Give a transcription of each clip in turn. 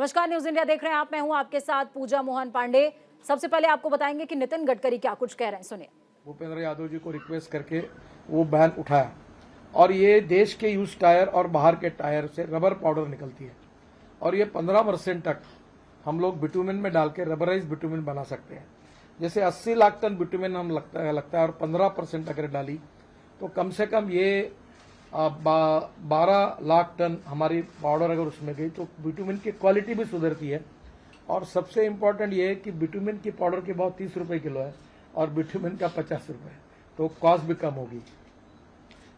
नमस्कार, news India देख रहे हैं आप। मैं हूं आपके साथ पूजा मोहन पांडे। सबसे पहले आपको बताएंगे कि नितिन गडकरी क्या कुछ कह रहे हैं, सुनिए। भूपेंद्र यादव जी को रिक्वेस्ट करके वो बैन उठाया और ये देश के यूज टायर और बाहर के टायर से रबर पाउडर निकलती है और ये 15% तक हम लोग बिटुमिन में डाल के रबराइज बिटुमिन बना सकते हैं। जैसे 80 लाख टन बिटुमिन हम लगता है और 15% अगर डाली तो कम से कम ये 12 लाख टन हमारी पाउडर अगर उसमें गई तो बिटुमिन की क्वालिटी भी सुधरती है। और सबसे इम्पोर्टेंट ये है कि बिटुमिन की पाउडर की भाव 30 रुपए किलो है और बिटुमिन का 50 रुपए, तो कॉस्ट भी कम होगी।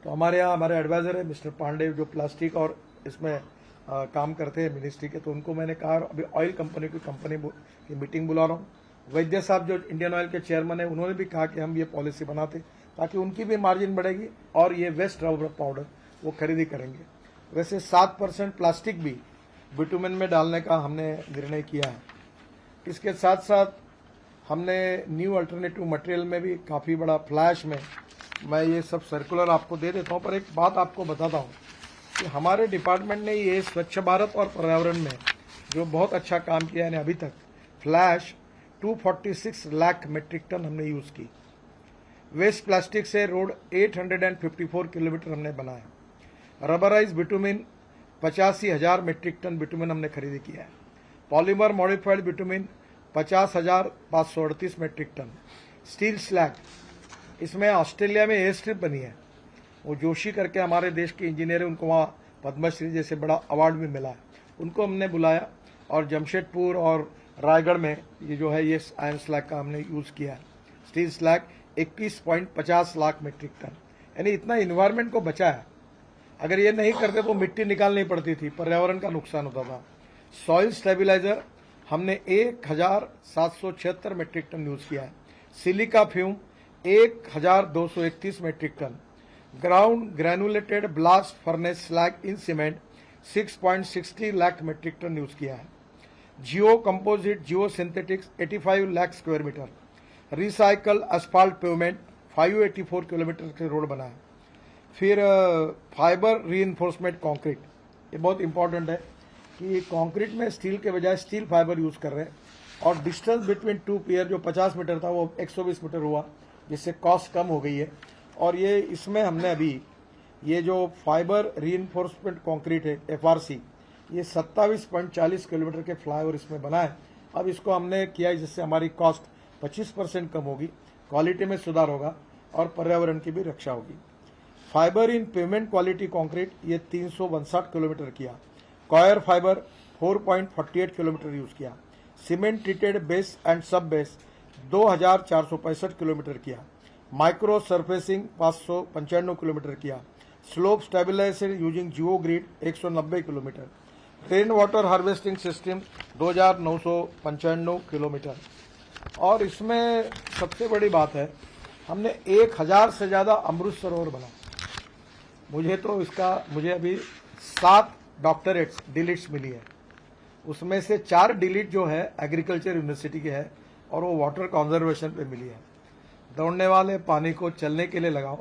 तो हमारे यहाँ हमारे एडवाइजर है मिस्टर पांडे, जो प्लास्टिक और इसमें काम करते हैं मिनिस्ट्री के, तो उनको मैंने कहा अभी ऑयल कंपनी की मीटिंग बुला रहा हूँ। वैद्य साहब जो इंडियन ऑयल के चेयरमैन है, उन्होंने भी कहा कि हम ये पॉलिसी बनाते ताकि उनकी भी मार्जिन बढ़ेगी और ये वेस्ट रबर पाउडर वो खरीदी करेंगे। वैसे 7% प्लास्टिक भी बिटुमिन में डालने का हमने निर्णय किया है। इसके साथ साथ हमने न्यू अल्टरनेटिव मटेरियल में भी काफ़ी बड़ा फ्लैश में, मैं ये सब सर्कुलर आपको दे देता हूँ, पर एक बात आपको बताता हूँ कि हमारे डिपार्टमेंट ने ये स्वच्छ भारत और पर्यावरण में जो बहुत अच्छा काम किया है, अभी तक फ्लैश 246 लाख मेट्रिक टन हमने यूज़ की। वेस्ट प्लास्टिक से रोड 854 किलोमीटर हमने बनाया। Rubberised bitumen 85,000 metric ton bitumen हमने खरीदी किया है। Polymer modified bitumen 50,538 metric ton. Steel slag, इसमें ऑस्ट्रेलिया में एयर स्ट्रिप बनी है, वो जोशी करके हमारे देश के इंजीनियर है, उनको वहाँ पद्मश्री जैसे बड़ा अवार्ड भी मिला है, उनको हमने बुलाया। और जमशेदपुर और रायगढ़ में ये जो है ये आयरन स्लैग का हमने यूज़ किया है। Steel slag 21.50 lakh metric ton, यानी इतना इन्वायरमेंट को बचा है। अगर ये नहीं करते तो मिट्टी निकालनी पड़ती थी, पर्यावरण का नुकसान होता था। सॉइल स्टेबिलाईजर हमने 1,776 मेट्रिक टन यूज़ किया है। Silica fume 1,231 metric ton. Ground granulated blast furnace slag in cement 6.60 lakh metric ton use किया है। Geo composite geo synthetics 85 lakh square metre. Recycle asphalt pavement 584 kilometre के रोड बना है। फिर फाइबर रीइंफोर्समेंट कंक्रीट, ये बहुत इंपॉर्टेंट है कि कंक्रीट में स्टील के बजाय स्टील फाइबर यूज़ कर रहे हैं। और डिस्टेंस बिटवीन टू पियर जो 50 मीटर था वो 120 मीटर हुआ, जिससे कॉस्ट कम हो गई है। और ये इसमें हमने अभी ये जो फाइबर रीइंफोर्समेंट कंक्रीट है FRC, ये 27.40 किलोमीटर के फ्लाईओवर इसमें बना है। अब इसको हमने किया है जिससे हमारी कॉस्ट 25% कम होगी, क्वालिटी में सुधार होगा और पर्यावरण की भी रक्षा होगी। Fibre in pavement quality concrete ये 359 किलोमीटर किया। कॉयर फाइबर 4.48 किलोमीटर यूज किया। Cement treated base and sub base 2,465 kilometre किया। माइक्रो सरफेसिंग 595 किलोमीटर किया। Slope stabilisation using geo grid 190 kilometre. Rain water harvesting system 2,995 kilometre. और इसमें सबसे बड़ी बात है, हमने 1,000 से ज़्यादा अमृत सरोवर बना। मुझे अभी 7 डॉक्टरेट्स डिलीट्स मिली है, उसमें से 4 डिलीट जो है एग्रीकल्चर यूनिवर्सिटी की है और वो वाटर कंजर्वेशन पे मिली है। दौड़ने वाले पानी को चलने के लिए लगाओ,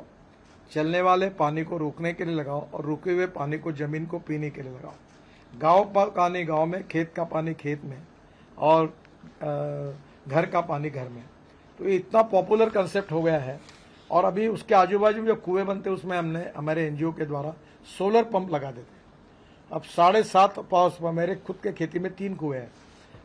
चलने वाले पानी को रुकने के लिए लगाओ और रुके हुए पानी को जमीन को पीने के लिए लगाओ। गाँव का पानी गाँव में, खेत का पानी खेत में और घर का पानी घर में। तो ये इतना पॉपुलर कंसेप्ट हो गया है। और अभी उसके आजू बाजू जो कुएं बनते हैं उसमें हमने हमारे NGO के द्वारा सोलर पंप लगा देते हैं। अब 7.5 पास मेरे खुद के खेती में 3 कुएं हैं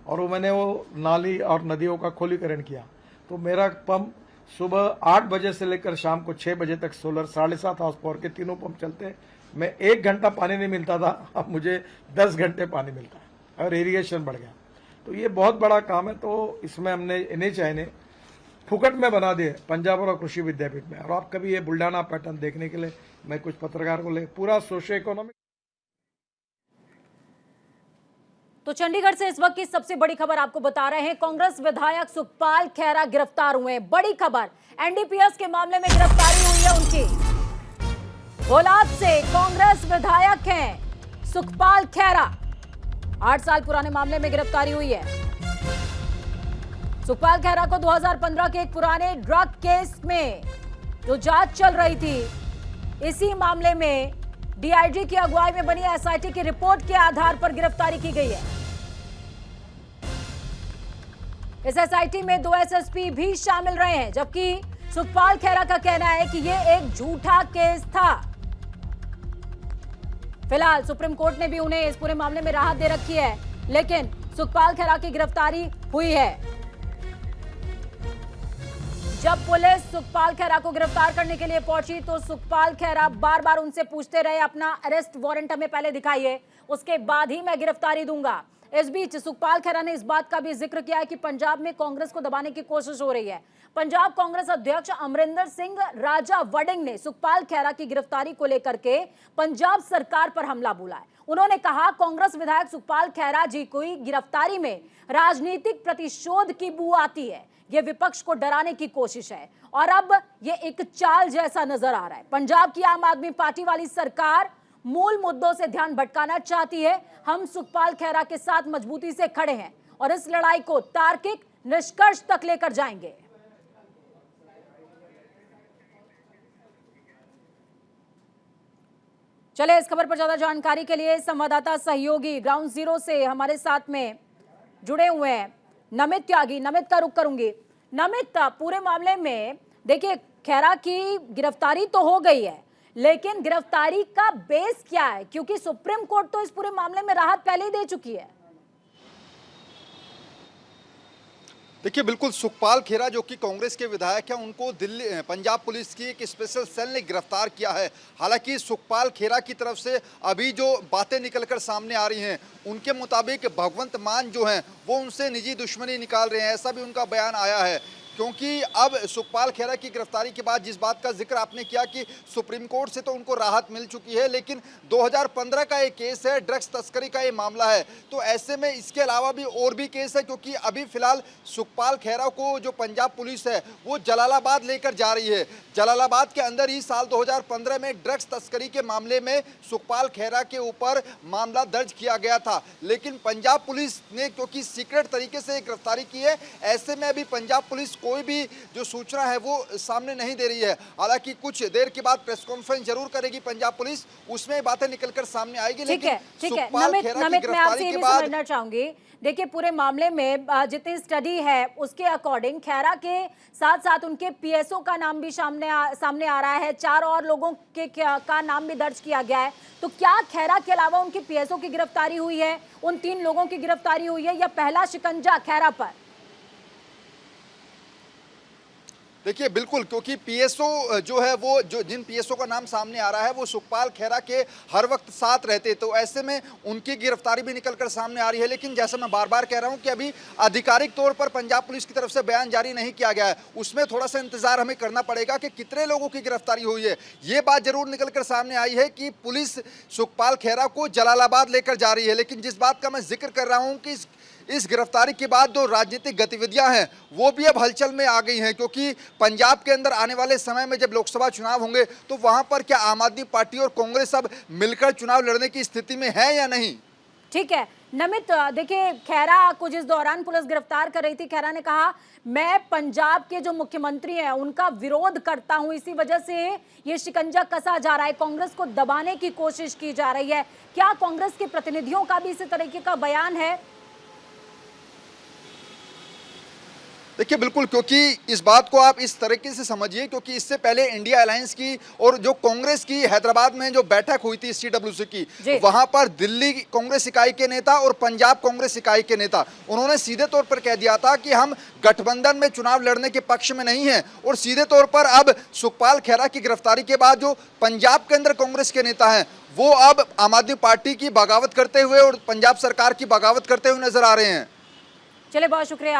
और मैंने वो नाली और नदियों का खोलीकरण किया, तो मेरा पंप सुबह 8 बजे से लेकर शाम को 6 बजे तक सोलर 7.5 हाउस पावर के तीनों पंप चलते हैं। मैं 1 घंटा पानी नहीं मिलता था, अब मुझे 10 घंटे पानी मिलता है और इरीगेशन बढ़ गया। तो ये बहुत बड़ा काम है। तो इसमें हमने NHI ने फुकट में बना दिए पंजाब और कृषि विद्यापीठ में। और आप कभी ये बुल्डाना पैटर्न देखने के लिए मैं कुछ पत्रकार को ले पूरा सोशो इकोनॉमिक। तो चंडीगढ़ से इस वक्त की सबसे बड़ी खबर आपको बता रहे हैं। कांग्रेस विधायक सुखपाल खैरा गिरफ्तार हुए। बड़ी खबर, NDPS के मामले में गिरफ्तारी हुई है उनकी। फौलाद से कांग्रेस विधायक हैं सुखपाल खैरा। 8 साल पुराने मामले में गिरफ्तारी हुई है। सुखपाल खैरा को 2015 के एक पुराने ड्रग केस में जो जांच चल रही थी, इसी मामले में DIG की अगुवाई में बनी SIT की रिपोर्ट के आधार पर गिरफ्तारी की गई है। इस एसआईटी में 2 एसएसपी भी शामिल रहे हैं, जबकि सुखपाल खैरा का कहना है कि यह एक झूठा केस था। फिलहाल सुप्रीम कोर्ट ने भी उन्हें इस पूरे मामले में राहत दे रखी है, लेकिन सुखपाल खैरा की गिरफ्तारी हुई है। जब पुलिस सुखपाल खैरा को गिरफ्तार करने के लिए पहुंची तो सुखपाल खैरा बार बार उनसे पूछते रहे, अपना अरेस्ट वारंट हमें पहले दिखाइए, उसके बाद ही मैं गिरफ्तारी दूंगा। इस बीच सुखपाल खैरा ने इस बात का भी जिक्र किया है कि पंजाब में कांग्रेस को दबाने की कोशिश हो रही है। पंजाब कांग्रेस अध्यक्ष अमरिंदर सिंह राजा वडिंग ने सुखपाल खैरा की गिरफ्तारी को लेकर के पंजाब सरकार पर हमला बोला है। उन्होंने कहा, कांग्रेस विधायक सुखपाल खैरा जी की गिरफ्तारी में राजनीतिक प्रतिशोध की बू आती है, ये विपक्ष को डराने की कोशिश है और अब ये एक चाल जैसा नजर आ रहा है। पंजाब की आम आदमी पार्टी वाली सरकार मूल मुद्दों से ध्यान भटकाना चाहती है। हम सुखपाल खैरा के साथ मजबूती से खड़े हैं और इस लड़ाई को तार्किक निष्कर्ष तक लेकर जाएंगे। चले इस खबर पर ज्यादा जानकारी के लिए संवाददाता सहयोगी ग्राउंड जीरो से हमारे साथ में जुड़े हुए हैं नमित त्यागी। नमित का रुख करूंगी। नमित, पूरे मामले में देखिए खैरा की गिरफ्तारी तो हो गई है, लेकिन गिरफ्तारी का बेस क्या है? क्योंकि सुप्रीम कोर्ट तो इस पूरे मामले में राहत पहले ही दे चुकी है। देखिए बिल्कुल, सुखपाल खेरा जो कि कांग्रेस के विधायक हैं, उनको दिल्ली पंजाब पुलिस की एक स्पेशल सेल ने गिरफ्तार किया है। हालांकि सुखपाल खेरा की तरफ से अभी जो बातें निकलकर सामने आ रही हैं, उनके मुताबिक भगवंत मान जो हैं वो उनसे निजी दुश्मनी निकाल रहे हैं, ऐसा भी उनका बयान आया है। क्योंकि अब सुखपाल खेरा की गिरफ्तारी के बाद जिस बात का जिक्र आपने किया कि सुप्रीम कोर्ट से तो उनको राहत मिल चुकी है, लेकिन 2015 का एक केस है, ड्रग्स तस्करी का ये मामला है। तो ऐसे में इसके अलावा भी और भी केस है, क्योंकि अभी फिलहाल सुखपाल खेरा को जो पंजाब पुलिस है वो जलालाबाद लेकर जा रही है। जलालाबाद के अंदर ही साल 2015 में ड्रग्स तस्करी के मामले में सुखपाल खेरा के ऊपर मामला दर्ज किया गया था, लेकिन पंजाब पुलिस ने क्योंकि सीक्रेट तरीके से गिरफ्तारी की है, ऐसे में अभी पंजाब पुलिस कोई भी जो सूचना है वो सामने नहीं दे रही है। हालांकि कुछ देर के बाद प्रेस कॉन्फ्रेंस जरूर करेगी पंजाब पुलिस, उसमें बातें निकलकर सामने आएगी। ठीक है। नमित, मैं आपसे ये भी समझना चाहूंगी, देखिए पूरे मामले में जितनी स्टडी है उसके अकॉर्डिंग खैरा के साथ साथ उनके पीएसओ का नाम भी सामने आ रहा है, 4 और लोगों के का नाम भी दर्ज किया गया है। तो क्या खैरा के अलावा उनके पीएसओ की गिरफ्तारी हुई है, उन 3 लोगों की गिरफ्तारी हुई है, या पहला शिकंजा खैरा पर? देखिए बिल्कुल, क्योंकि पीएसओ जो है वो जिन पीएसओ का नाम सामने आ रहा है वो सुखपाल खेरा के हर वक्त साथ रहते, तो ऐसे में उनकी गिरफ्तारी भी निकलकर सामने आ रही है। लेकिन जैसा मैं बार बार कह रहा हूं कि अभी आधिकारिक तौर पर पंजाब पुलिस की तरफ से बयान जारी नहीं किया गया है, उसमें थोड़ा सा इंतजार हमें करना पड़ेगा कि कितने लोगों की गिरफ्तारी हुई है। ये बात जरूर निकलकर सामने आई है कि पुलिस सुखपाल खेरा को जलालाबाद लेकर जा रही है, लेकिन जिस बात का मैं जिक्र कर रहा हूँ कि इस गिरफ्तारी के बाद जो राजनीतिक गतिविधियां हैं वो भी अब हलचल में आ गई हैं, क्योंकि पंजाब के अंदर आने वाले समय में जब लोकसभा चुनाव होंगे तो वहां पर क्या आम आदमी पार्टी और कांग्रेस अब मिलकर चुनाव लड़ने की स्थिति में है या नहीं? ठीक है नमित, देखिए खैरा को जिस दौरान पुलिस गिरफ्तार कर रही थी, खैरा ने कहा मैं पंजाब के जो मुख्यमंत्री हैं उनका विरोध करता हूं, इसी वजह से ये शिकंजा कसा जा रहा है, कांग्रेस को दबाने की कोशिश की जा रही है। क्या कांग्रेस के प्रतिनिधियों का भी इसी तरीके का बयान है? देखिए बिल्कुल, क्योंकि इस बात को आप इस तरीके से समझिए, क्योंकि इससे पहले इंडिया अलायंस की और जो कांग्रेस की हैदराबाद में जो बैठक हुई थी सीडब्ल्यूसी की, वहां पर दिल्ली कांग्रेस इकाई के नेता और पंजाब कांग्रेस इकाई के नेता उन्होंने सीधे तौर पर कह दिया था कि हम गठबंधन में चुनाव लड़ने के पक्ष में नहीं है। और सीधे तौर पर अब सुखपाल खेरा की गिरफ्तारी के बाद जो पंजाब के अंदर कांग्रेस के नेता हैं वो अब आम आदमी पार्टी की बगावत करते हुए और पंजाब सरकार की बगावत करते हुए नजर आ रहे हैं। चलिए बहुत शुक्रिया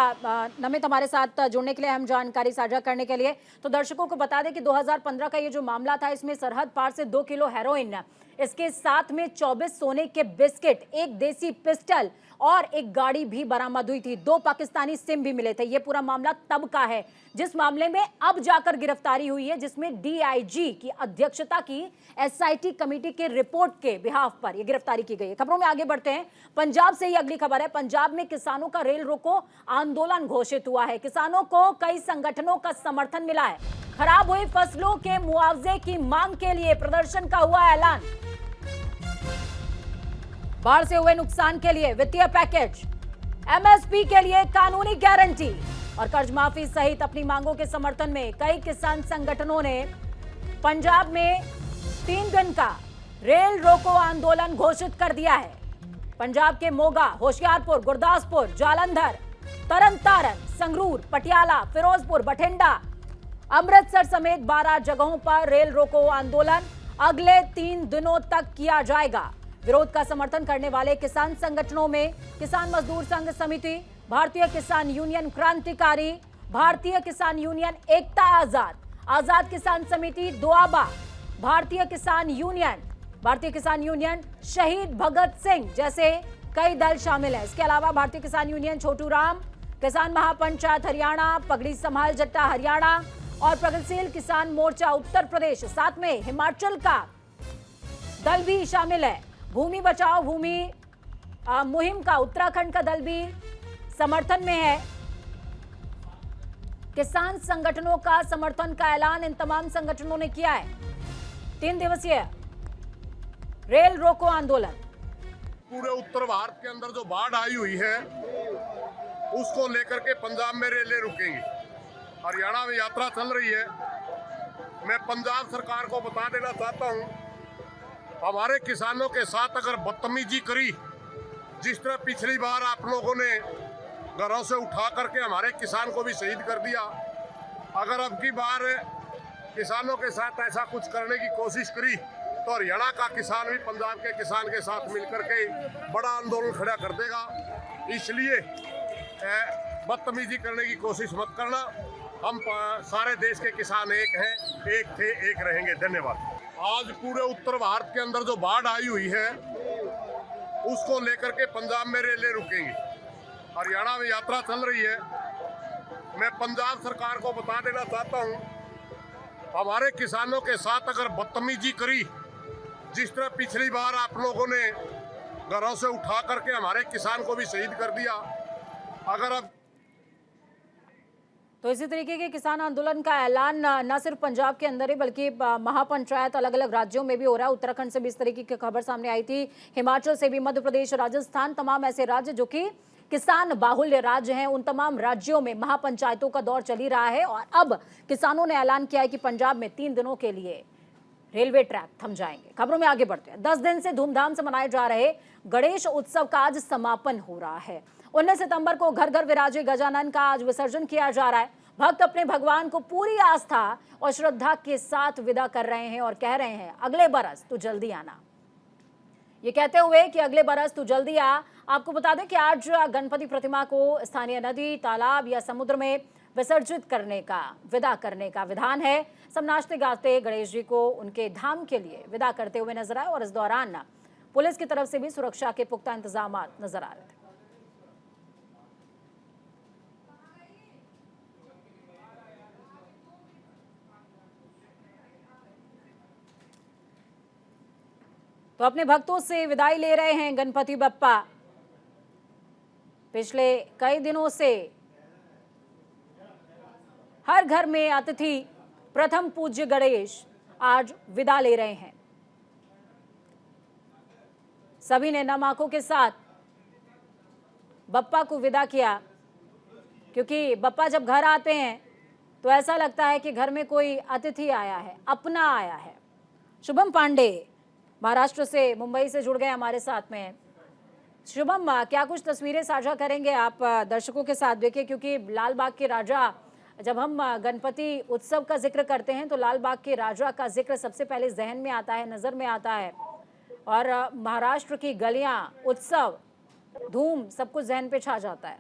नमित हमारे साथ जुड़ने के लिए, हम जानकारी साझा करने के लिए। तो दर्शकों को बता दें कि 2015 का ये जो मामला था, इसमें सरहद पार से 2 किलो हेरोइन, इसके साथ में 24 सोने के बिस्किट, 1 देसी पिस्टल और एक गाड़ी भी बरामद हुई थी। 2 पाकिस्तानी सिम भी मिले थे। ये पूरा मामला तब का है जिस मामले में अब जाकर गिरफ्तारी हुई है, जिसमें डीआईजी की अध्यक्षता की एसआईटी कमेटी के रिपोर्ट के बिहाफ पर यह गिरफ्तारी की गई है। खबरों में आगे बढ़ते हैं। पंजाब से ही अगली खबर है। पंजाब में किसानों का रेल रोको आंदोलन घोषित हुआ है। किसानों को कई संगठनों का समर्थन मिला है। खराब हुई फसलों के मुआवजे की मांग के लिए प्रदर्शन का हुआ ऐलान। बाढ़ से हुए नुकसान के लिए वित्तीय पैकेज, एमएसपी के लिए कानूनी गारंटी और कर्ज माफी सहित अपनी मांगों के समर्थन में कई किसान संगठनों ने पंजाब में 3 दिन का रेल रोको आंदोलन घोषित कर दिया है। पंजाब के मोगा, होशियारपुर, गुरदासपुर, जालंधर, तरनतारन, संगरूर, पटियाला, फिरोजपुर, बठिंडा, अमृतसर समेत 12 जगहों पर रेल रोको आंदोलन अगले 3 दिनों तक किया जाएगा। विरोध का समर्थन करने वाले किसान संगठनों में किसान मजदूर संघ समिति, भारतीय किसान यूनियन क्रांतिकारी, भारतीय किसान यूनियन एकता आजाद, आजाद किसान समिति दोआबा, भारतीय किसान यूनियन शहीद भगत सिंह जैसे कई दल शामिल हैं। इसके अलावा भारतीय किसान यूनियन छोटू राम, किसान महापंचायत हरियाणा, पगड़ी संभाल जट्टा हरियाणा और प्रगतिशील किसान मोर्चा उत्तर प्रदेश, साथ में हिमाचल का दल भी शामिल है। भूमि बचाओ भूमि मुहिम का उत्तराखंड का दल भी समर्थन में है। किसान संगठनों का समर्थन का ऐलान इन तमाम संगठनों ने किया है। 3 दिवसीय रेल रोको आंदोलन। पूरे उत्तर भारत के अंदर जो बाढ़ आई हुई है उसको लेकर के पंजाब में रेलें रुकेंगी। हरियाणा में यात्रा चल रही है। मैं पंजाब सरकार को बता देना चाहता हूं, हमारे किसानों के साथ अगर बदतमीजी करी, जिस तरह पिछली बार आप लोगों ने घरों से उठा करके हमारे किसान को भी शहीद कर दिया, अगर अब की बार किसानों के साथ ऐसा कुछ करने की कोशिश करी तो हरियाणा का किसान भी पंजाब के किसान के साथ मिलकर के बड़ा आंदोलन खड़ा कर देगा। इसलिए बदतमीजी करने की कोशिश मत करना। हम सारे देश के किसान एक हैं, एक थे, एक रहेंगे। धन्यवाद। आज पूरे उत्तर भारत के अंदर जो बाढ़ आई हुई है उसको लेकर के पंजाब में रेलें रुकेंगी। हरियाणा में यात्रा चल रही है। मैं पंजाब सरकार को बता देना चाहता हूं, हमारे किसानों के साथ अगर बदतमीजी करी, जिस तरह पिछली बार आप लोगों ने घरों से उठा करके हमारे किसान को भी शहीद कर दिया, अगर अब तो इसी तरीके के किसान आंदोलन का ऐलान न सिर्फ पंजाब के अंदर ही बल्कि महापंचायत अलग अलग राज्यों में भी हो रहा है। उत्तराखंड से भी इस तरीके की खबर सामने आई थी, हिमाचल से भी, मध्य प्रदेश, राजस्थान, तमाम ऐसे राज्य जो कि किसान बाहुल्य राज्य हैं, उन तमाम राज्यों में महापंचायतों का दौर चल ही रहा है। और अब किसानों ने ऐलान किया है कि पंजाब में 3 दिनों के लिए रेलवे ट्रैक थम जाएंगे। खबरों में आगे बढ़ते हैं। 10 दिन से धूमधाम से मनाए जा रहे गणेश उत्सव का आज समापन हो रहा है। 19 सितंबर को घर घर विराजे गजानन का आज विसर्जन किया जा रहा है। भक्त अपने भगवान को पूरी आस्था और श्रद्धा के साथ विदा कर रहे हैं और कह रहे हैं, अगले बरस तू जल्दी आना। ये कहते हुए कि अगले बरस तू जल्दी आ। आपको बता दें कि आज गणपति प्रतिमा को स्थानीय नदी, तालाब या समुद्र में विसर्जित करने का, विदा करने का विधान है। सब नाचते गाते गणेश जी को उनके धाम के लिए विदा करते हुए नजर आए और इस दौरान पुलिस की तरफ से भी सुरक्षा के पुख्ता इंतजाम नजर आ रहे थे। तो अपने भक्तों से विदाई ले रहे हैं गणपति बप्पा। पिछले कई दिनों से हर घर में अतिथि प्रथम पूज्य गणेश आज विदा ले रहे हैं। सभी ने नम आंखों के साथ बप्पा को विदा किया, क्योंकि बप्पा जब घर आते हैं तो ऐसा लगता है कि घर में कोई अतिथि आया है, अपना आया है। शुभम पांडे महाराष्ट्र से, मुंबई से जुड़ गए हमारे साथ में। शुभम, क्या कुछ तस्वीरें साझा करेंगे आप दर्शकों के साथ? देखिए, क्योंकि लाल बाग के राजा, जब हम गणपति उत्सव का जिक्र करते हैं तो लाल बाग के राजा का जिक्र सबसे पहले जहन में आता है, नजर में आता है। और महाराष्ट्र की गलियां, उत्सव, धूम, सब कुछ जहन पे छा जाता है।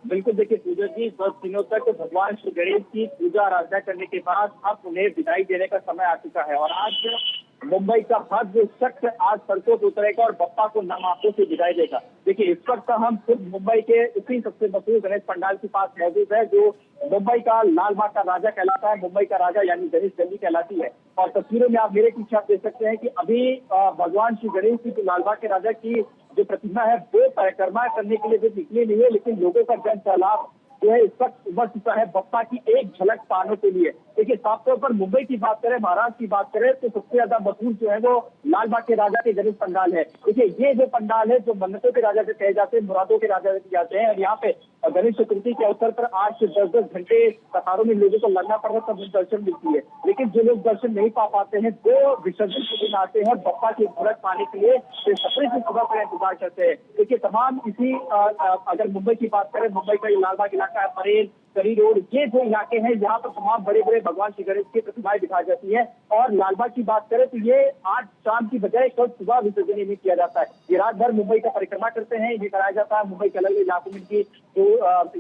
बिल्कुल, देखिए पूजा जी, 10 दिनों तक भगवान श्री गणेश की पूजा आराधना करने के बाद अब उन्हें विदाई देने का समय आ चुका है। और आज मुंबई का हर शख्स आज सड़कों पर उतरेगा और बप्पा को नम आंखों से विदाई देगा। देखिए, इस वक्त हम खुद मुंबई के उसी सबसे मशहूर गणेश पंडाल के पास मौजूद है, जो मुंबई का लाल बाग का राजा कहलाता है। मुंबई का राजा यानी गणेश गली कहलाती है। और तस्वीरों में आप मेरे पीछे आप देख सकते हैं कि अभी भगवान श्री गणेश की, जो लाल बाग के राजा की जो प्रतिमा है, वो परिक्रमा करने के लिए जो निकली नहीं है, लेकिन लोगों का जन सैलाब जो है इस वक्त उमड़ चुका है बप्पा की एक झलक पाने के लिए। देखिए, साफ तौर पर मुंबई की बात करें, महाराष्ट्र की बात करें, तो सबसे ज्यादा मशहूर जो है वो लाल बाग के राजा के गणेश पंडाल है। देखिए, ये जो पंडाल है जो मन्नतों के राजा से कहे जाते हैं, मुरादों के राजा से जाते हैं, और यहाँ पे गणेश चतुर्थी के अवसर पर 8 से 10 घंटे कतारों में लोगों को लगना पड़ता है, तब दर्शन मिलती है। लेकिन जो लोग दर्शन नहीं पा पाते हैं वो विसर्जन के दिन आते हैं बप्पा की झलक पाने के लिए सपने से सुबह का इंतजार करते हैं। देखिए, तमाम इसी अगर मुंबई की बात करें, मुंबई का ये लालबाग इलाका है, परेल, करी रोड, ये जो इलाके हैं यहाँ पर तमाम बड़े बड़े भगवान श्री गणेश की प्रतिमाएं दिखाई जाती है। और लालबाग की बात करें तो ये आज शाम की बजाय कल सुबह विसर्जन नहीं किया जाता है। ये रात भर मुंबई का परिक्रमा करते हैं, ये कराया जाता है। मुंबई के अलग अलग इलाकों में की जो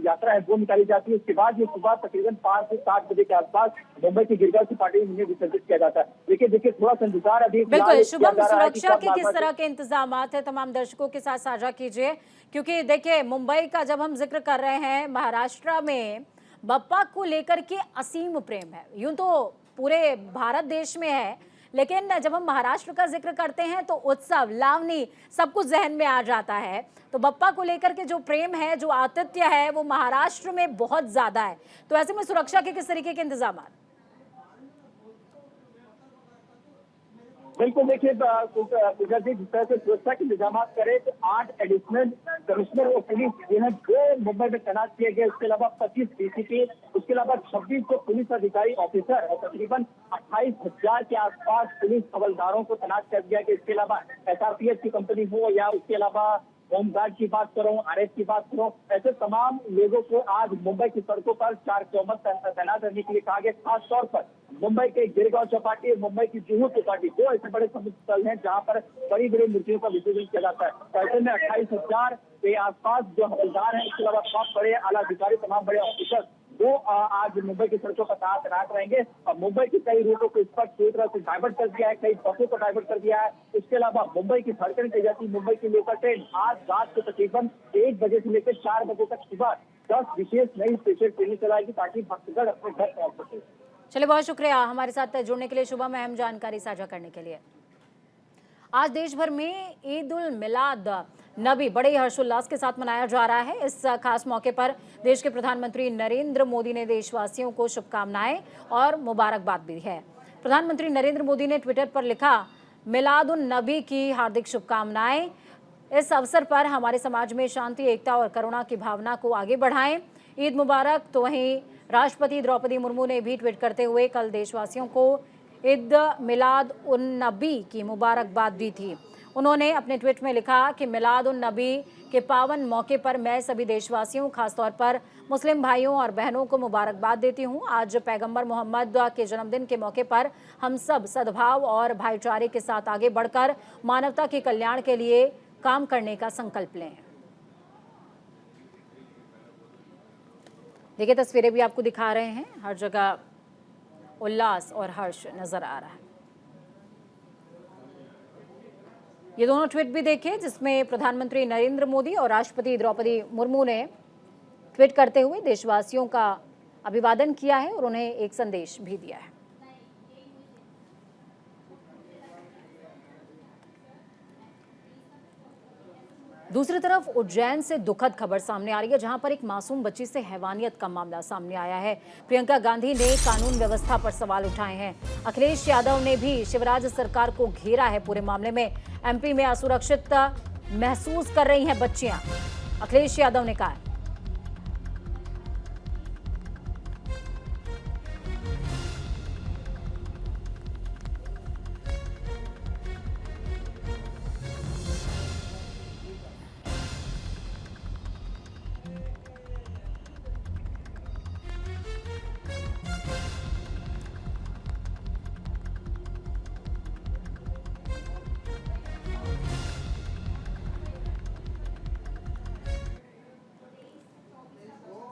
यात्रा है वो निकाली जाती है। उसके बाद ये सुबह तकरीबन 5 से 7 बजे के आसपास मुंबई की गिरगांव की पार्टी में विसर्जित किया जाता है। देखिए थोड़ा सा इंतजार अभी बिल्कुल। शुभम, सुरक्षा के किस तरह के इंतजाम है तमाम दर्शकों के साथ साझा कीजिए, क्योंकि देखिए मुंबई का जब हम जिक्र कर रहे हैं, महाराष्ट्र में बप्पा को लेकर के असीम प्रेम है। यूं तो पूरे भारत देश में है, लेकिन जब हम महाराष्ट्र का जिक्र करते हैं तो उत्सव, लावनी सब कुछ जहन में आ जाता है। तो बप्पा को लेकर के जो प्रेम है, जो आतिथ्य है, वो महाराष्ट्र में बहुत ज्यादा है। तो ऐसे में सुरक्षा के किस तरीके के इंतजाम? बिल्कुल, देखिए पूजा जी, जिस तरह से सुरक्षा के इंतजाम करें तो 8 एडिशनल कमिश्नर और पुलिस जो है वो मुंबई में तैनात किए गए। उसके अलावा 25 डीसीपी, उसके अलावा 26 पुलिस अधिकारी ऑफिसर और तकरीबन 28,000 के आसपास पुलिस हवलदारों को तैनात कर दिया गया। इसके अलावा SRPF की कंपनी हो या उसके अलावा होमगार्ड की बात करो, RF की बात करो, ऐसे तमाम लोगों को आज मुंबई की सड़कों पर 4 चौबत तैनात रहने के लिए कहा गया। खास तौर पर मुंबई के गिरगांव चौपाटी और मुंबई की जुहू चौपाटी, दो ऐसे बड़े समुद्र स्थल हैं जहां पर बड़ी बड़ी मूर्तियों का विसर्जन किया जाता है। ऐसे में 28,000 के आसपास जो हवलदार हैं, इसके अलावा तमाम बड़े आला अधिकारी, तमाम बड़े ऑफिसर वो आज मुंबई की सड़कों पर तैनात रहेंगे। और मुंबई के कई रूटों को इस पर पूरी तरह से डाइवर्ट कर दिया है, कई बसों को डाइवर्ट कर दिया है। इसके अलावा मुंबई की धड़कन कही जाती मुंबई की लोकल ट्रेन आज रात को तकरीबन 1 बजे से लेकर 4 बजे तक सुबह 10 विशेष नई स्पेशल ट्रेनें चलाएगी ताकि भक्तगण अपने घर पहुंच सके। चलिए, बहुत शुक्रिया हमारे साथ जुड़ने के लिए, शुभम, अहम जानकारी साझा करने के लिए। आज देश भर में ईद उल मिलाद नबी बड़े ही हर्षोल्लास के साथ मनाया जा रहा है। इस खास मौके पर देश के प्रधानमंत्री नरेंद्र मोदी ने देशवासियों को शुभकामनाएं और मुबारकबाद दी है। प्रधानमंत्री नरेंद्र मोदी ने ट्विटर पर लिखा, मिलाद उन नबी की हार्दिक शुभकामनाएं। इस अवसर पर हमारे समाज में शांति, एकता और करुणा की भावना को आगे बढ़ाएं। ईद मुबारक। तो वहीं राष्ट्रपति द्रौपदी मुर्मू ने भी ट्वीट करते हुए कल देशवासियों को ईद मिलाद उन नबी की मुबारकबाद दी थी। उन्होंने अपने ट्वीट में लिखा कि मिलाद उन नबी के पावन मौके पर मैं सभी देशवासियों, खासतौर पर मुस्लिम भाइयों और बहनों को मुबारकबाद देती हूँ। आज पैगंबर मोहम्मद के जन्मदिन के मौके पर हम सब सद्भाव और भाईचारे के साथ आगे बढ़कर मानवता के कल्याण के लिए काम करने का संकल्प लें। देखिए, तस्वीरें भी आपको दिखा रहे हैं, हर जगह उल्लास और हर्ष नजर आ रहा है। ये दोनों ट्वीट भी देखे जिसमें प्रधानमंत्री नरेंद्र मोदी और राष्ट्रपति द्रौपदी मुर्मू ने ट्वीट करते हुए देशवासियों का अभिवादन किया है और उन्हें एक संदेश भी दिया है। दूसरी तरफ उज्जैन से दुखद खबर सामने आ रही है, जहां पर एक मासूम बच्ची से हैवानियत का मामला सामने आया है। प्रियंका गांधी ने कानून व्यवस्था पर सवाल उठाए हैं। अखिलेश यादव ने भी शिवराज सरकार को घेरा है पूरे मामले में। एमपी में असुरक्षित महसूस कर रही हैं बच्चियां, अखिलेश यादव ने कहा।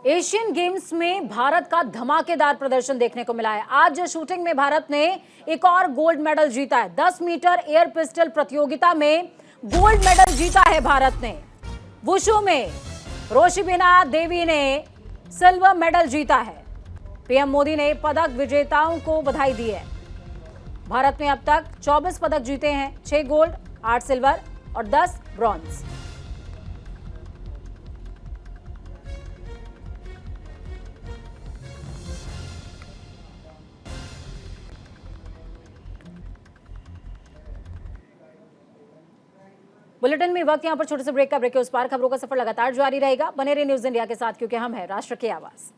एशियन गेम्स में भारत का धमाकेदार प्रदर्शन देखने को मिला है। आज शूटिंग में भारत ने एक और गोल्ड मेडल जीता है। 10 मीटर एयर पिस्टल प्रतियोगिता में गोल्ड मेडल जीता है भारत ने। वुशु में रोशिबिना देवी ने सिल्वर मेडल जीता है। पीएम मोदी ने पदक विजेताओं को बधाई दी है। भारत ने अब तक 24 पदक जीते हैं, 6 गोल्ड, 8 सिल्वर और 10 ब्रॉन्ज। बुलेटिन में वक्त यहाँ पर छोटे से ब्रेक का। ब्रेक के उस पार खबरों का सफर लगातार जारी रहेगा। बने रहिए न्यूज इंडिया के साथ, क्योंकि हम है राष्ट्र की आवाज।